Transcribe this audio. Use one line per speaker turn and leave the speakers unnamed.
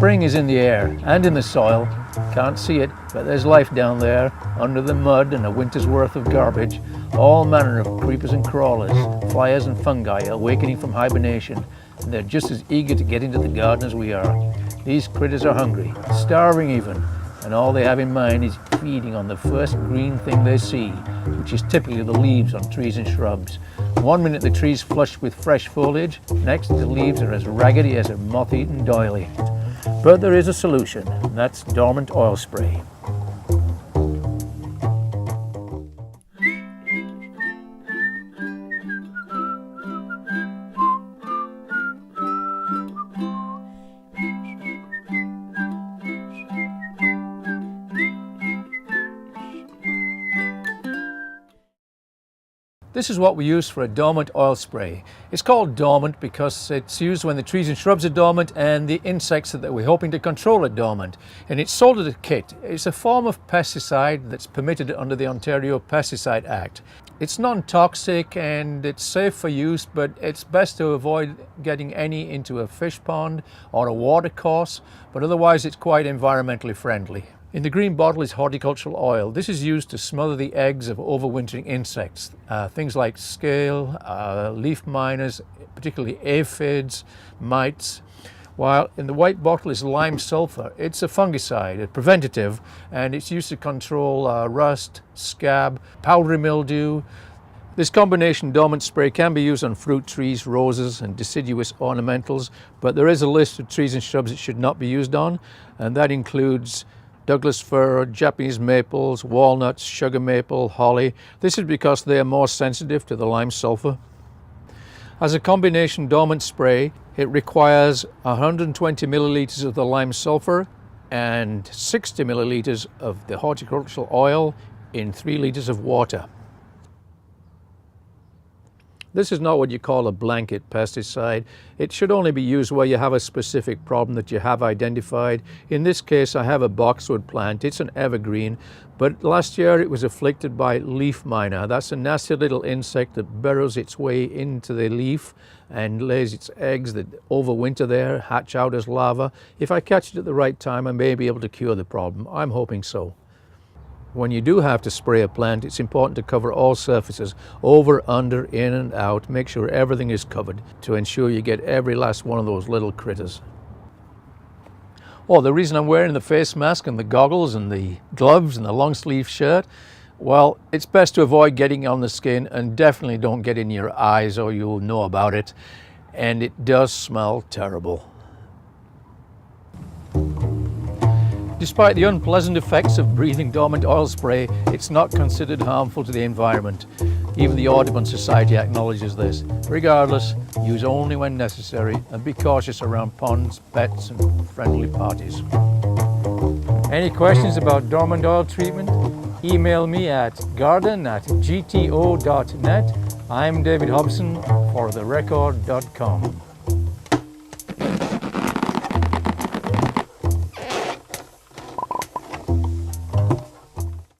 Spring is in the air and in the soil. Can't see it, but there's life down there, under the mud and a winter's worth of garbage. All manner of creepers and crawlers, flies and fungi awakening from hibernation, and they're just as eager to get into the garden as we are. These critters are hungry, starving even, and all they have in mind is feeding on the first green thing they see, which is typically the leaves on trees and shrubs. One minute the tree's flushed with fresh foliage, next the leaves are as raggedy as a moth-eaten doily. But there is a solution, and that's dormant oil spray. This is what we use for a dormant oil spray. It's called dormant because it's used when the trees and shrubs are dormant and the insects that we're hoping to control are dormant. And it's sold as a kit. It's a form of pesticide that's permitted under the Ontario Pesticide Act. It's non-toxic and it's safe for use, but it's best to avoid getting any into a fish pond or a watercourse, but otherwise it's quite environmentally friendly. In the green bottle is horticultural oil. This is used to smother the eggs of overwintering insects, things like scale, leaf miners, particularly aphids, mites. While in the white bottle is lime sulfur. It's a fungicide, a preventative, and it's used to control rust, scab, powdery mildew. This combination dormant spray can be used on fruit trees, roses and deciduous ornamentals, but there is a list of trees and shrubs it should not be used on, and that includes Douglas fir, Japanese maples, walnuts, sugar maple, holly. This is because they are more sensitive to the lime sulfur. As a combination dormant spray, it requires 120 milliliters of the lime sulfur and 60 milliliters of the horticultural oil in 3 liters of water. This is not what you call a blanket pesticide. It should only be used where you have a specific problem that you have identified. In this case, I have a boxwood plant. It's an evergreen, but last year it was afflicted by leaf miner. That's a nasty little insect that burrows its way into the leaf and lays its eggs that overwinter there, hatch out as larvae. If I catch it at the right time, I may be able to cure the problem. I'm hoping so. When you do have to spray a plant, it's important to cover all surfaces, over, under, in and out. Make sure everything is covered to ensure you get every last one of those little critters. Oh, the reason I'm wearing the face mask and the goggles and the gloves and the long sleeve shirt, well, it's best to avoid getting on the skin, and definitely don't get in your eyes or you'll know about it. And it does smell terrible. Despite the unpleasant effects of breathing dormant oil spray, it's not considered harmful to the environment. Even the Audubon Society acknowledges this. Regardless, use only when necessary and be cautious around ponds, pets and friendly parties. Any questions about dormant oil treatment? Email me at garden@gto.net. I'm David Hobson for therecord.com.